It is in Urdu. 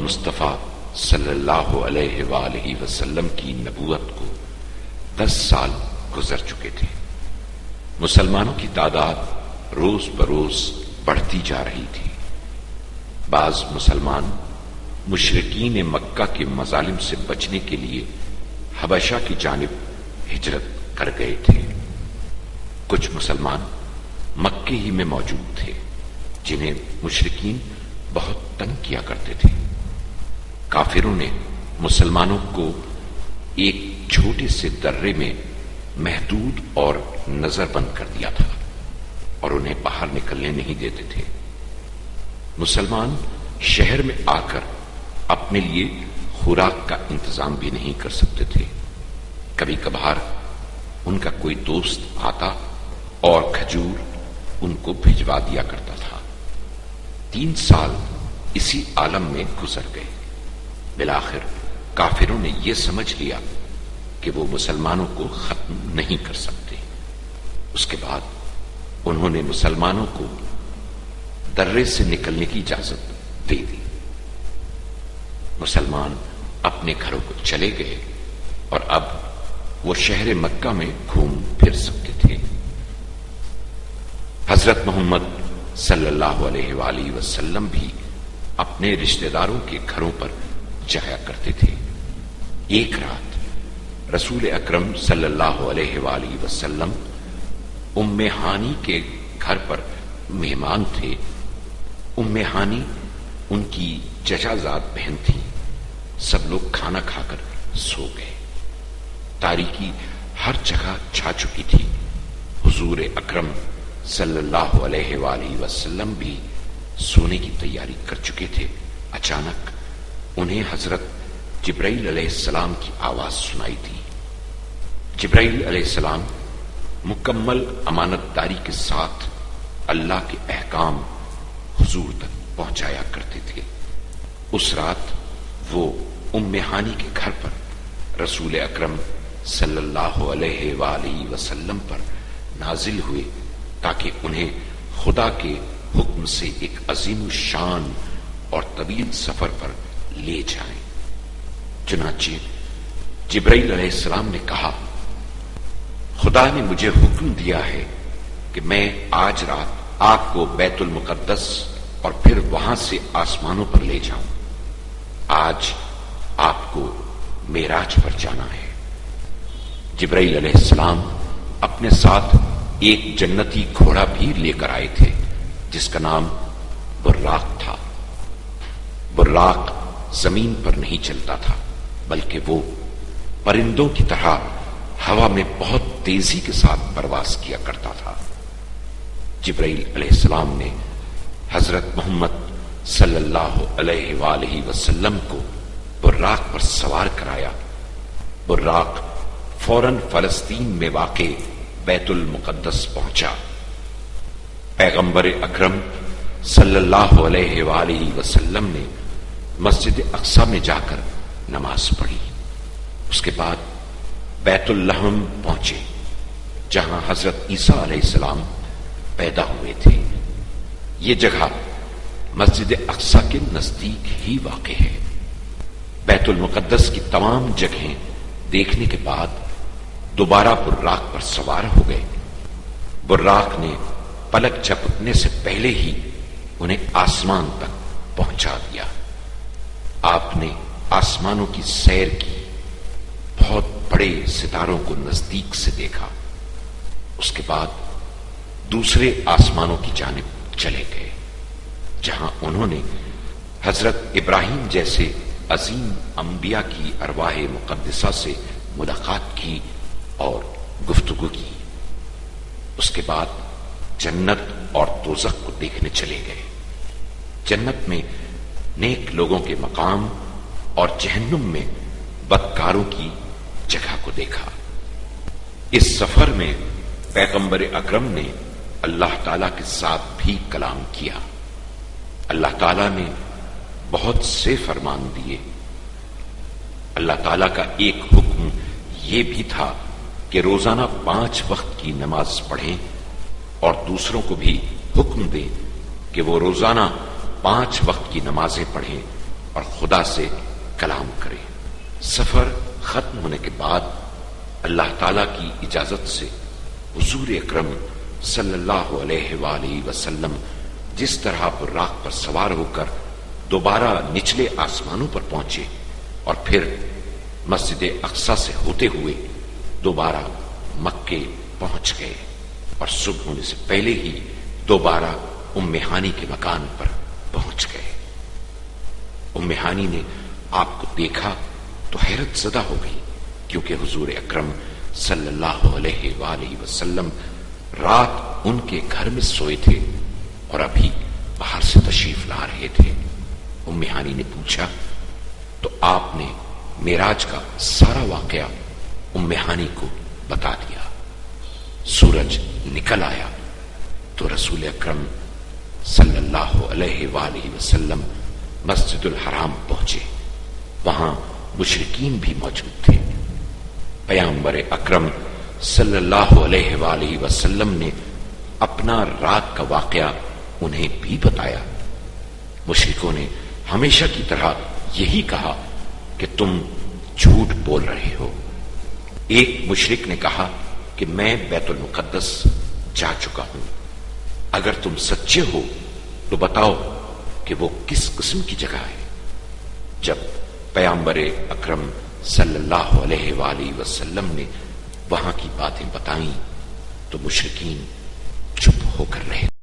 مصطفیٰ صلی اللہ علیہ وآلہ وسلم کی نبوت کو 10 سال گزر چکے تھے۔ مسلمانوں کی تعداد روز بروز بڑھتی جا رہی تھی۔ بعض مسلمان مشرکین مکہ کے مظالم سے بچنے کے لیے حبشہ کی جانب ہجرت کر گئے تھے۔ کچھ مسلمان مکے ہی میں موجود تھے جنہیں مشرکین بہت تنگ کیا کرتے تھے۔ کافروں نے مسلمانوں کو ایک چھوٹے سے درے میں محدود اور نظر بند کر دیا تھا اور انہیں باہر نکلنے نہیں دیتے تھے۔ مسلمان شہر میں آ کر اپنے لیے خوراک کا انتظام بھی نہیں کر سکتے تھے۔ کبھی کبھار ان کا کوئی دوست آتا اور کھجور ان کو بھجوا دیا کرتا تھا۔ 3 سال اسی عالم میں گزر گئے۔ بالآخر کافروں نے یہ سمجھ لیا کہ وہ مسلمانوں کو ختم نہیں کر سکتے۔ اس کے بعد انہوں نے مسلمانوں کو درے سے نکلنے کی اجازت دے دی۔ مسلمان اپنے گھروں کو چلے گئے اور اب وہ شہر مکہ میں گھوم پھر سکتے تھے۔ حضرت محمد صلی اللہ علیہ وآلہ وسلم بھی اپنے رشتہ داروں کے گھروں پر جایا کرتے تھے۔ ایک رات رسول اکرم صلی اللہ علیہ وآلہ وسلم ام ہانی کے گھر پر مہمان تھے۔ ام ہانی ان کی چچا زاد بہن تھی۔ سب لوگ کھانا کھا کر سو گئے۔ تاریکی ہر جگہ چھا چکی تھی۔ حضور اکرم صلی اللہ علیہ وآلہ وسلم بھی سونے کی تیاری کر چکے تھے۔ اچانک انہیں حضرت جبرائیل علیہ السلام کی آواز سنائی دی۔ جبرائیل علیہ السلام مکمل امانت داری کے ساتھ اللہ کے احکام حضور تک پہنچایا کرتے تھے۔ اس رات وہ ام ہانی کے گھر پر رسول اکرم صلی اللہ علیہ وآلہ وسلم پر نازل ہوئے تاکہ انہیں خدا کے حکم سے ایک عظیم الشان اور طویل سفر پر لے جائیں۔ چنانچہ جبرائیل علیہ السلام نے کہا، خدا نے مجھے حکم دیا ہے کہ میں آج رات آپ کو بیت المقدس اور پھر وہاں سے آسمانوں پر لے جاؤں۔ آج آپ کو معراج پر جانا ہے۔ جبرائیل علیہ السلام اپنے ساتھ ایک جنتی گھوڑا بھی لے کر آئے تھے جس کا نام براق تھا۔ براق زمین پر نہیں چلتا تھا بلکہ وہ پرندوں کی طرح ہوا میں بہت تیزی کے ساتھ پرواز کیا کرتا تھا۔ جبرائیل علیہ السلام نے حضرت محمد صلی اللہ علیہ وآلہ وسلم کو براق پر سوار کرایا۔ براق فوراً فلسطین میں واقع بیت المقدس پہنچا۔ پیغمبر اکرم صلی اللہ علیہ وآلہ وسلم نے مسجد اقصی میں جا کر نماز پڑھی۔ اس کے بعد بیت اللحم پہنچے جہاں حضرت عیسیٰ علیہ السلام پیدا ہوئے تھے۔ یہ جگہ مسجد اقصی کے نزدیک ہی واقع ہے۔ بیت المقدس کی تمام جگہیں دیکھنے کے بعد دوبارہ براق پر سوار ہو گئے۔ براق نے پلک جھپکنے سے پہلے ہی انہیں آسمان تک پہنچا دیا۔ آپ نے آسمانوں کی سیر کی، بہت بڑے ستاروں کو نزدیک سے دیکھا۔ اس کے بعد دوسرے آسمانوں کی جانب چلے گئے جہاں انہوں نے حضرت ابراہیم جیسے عظیم انبیاء کی ارواح مقدسہ سے ملاقات کی اور گفتگو کی۔ اس کے بعد جنت اور دوزخ کو دیکھنے چلے گئے۔ جنت میں نیک لوگوں کے مقام اور جہنم میں بدکاروں کی جگہ کو دیکھا۔ اس سفر میں پیغمبر اکرم نے اللہ تعالیٰ کے ساتھ بھی کلام کیا۔ اللہ تعالیٰ نے بہت سے فرمان دیے۔ اللہ تعالیٰ کا ایک حکم یہ بھی تھا کہ روزانہ 5 وقت کی نماز پڑھیں اور دوسروں کو بھی حکم دیں کہ وہ روزانہ 5 وقت کی نمازیں پڑھیں اور خدا سے کلام کرے۔ سفر ختم ہونے کے بعد اللہ تعالی کی اجازت سے حضور اکرم صلی اللہ علیہ وآلہ وسلم جس طرح براق پر سوار ہو کر دوبارہ نچلے آسمانوں پر پہنچے اور پھر مسجد اقصی سے ہوتے ہوئے دوبارہ مکے پہنچ گئے اور صبح ہونے سے پہلے ہی دوبارہ ام ہانی کے مکان پر پہنچ گئے۔ ام ہانی نے آپ کو دیکھا تو حیرت زدہ ہو گئی، کیونکہ حضور اکرم صلی اللہ علیہ وآلہ وسلم رات ان کے گھر میں سوئے تھے اور ابھی باہر سے تشریف لا رہے تھے۔ ام ہانی نے پوچھا تو آپ نے معراج کا سارا واقعہ ام ہانی کو بتا دیا۔ سورج نکل آیا تو رسول اکرم صلی اللہ علیہ وآلہ وسلم مسجد الحرام پہنچے۔ وہاں مشرکین بھی موجود تھے۔ پیغمبر اکرم صلی اللہ علیہ وآلہ وسلم نے اپنا رات کا واقعہ انہیں بھی بتایا۔ مشرکوں نے ہمیشہ کی طرح یہی کہا کہ تم جھوٹ بول رہے ہو۔ ایک مشرک نے کہا کہ میں بیت المقدس جا چکا ہوں، اگر تم سچے ہو تو بتاؤ کہ وہ کس قسم کی جگہ ہے۔ جب پیغمبر اکرم صلی اللہ علیہ وآلہ وسلم نے وہاں کی باتیں بتائیں تو مشرکین چپ ہو کر رہے۔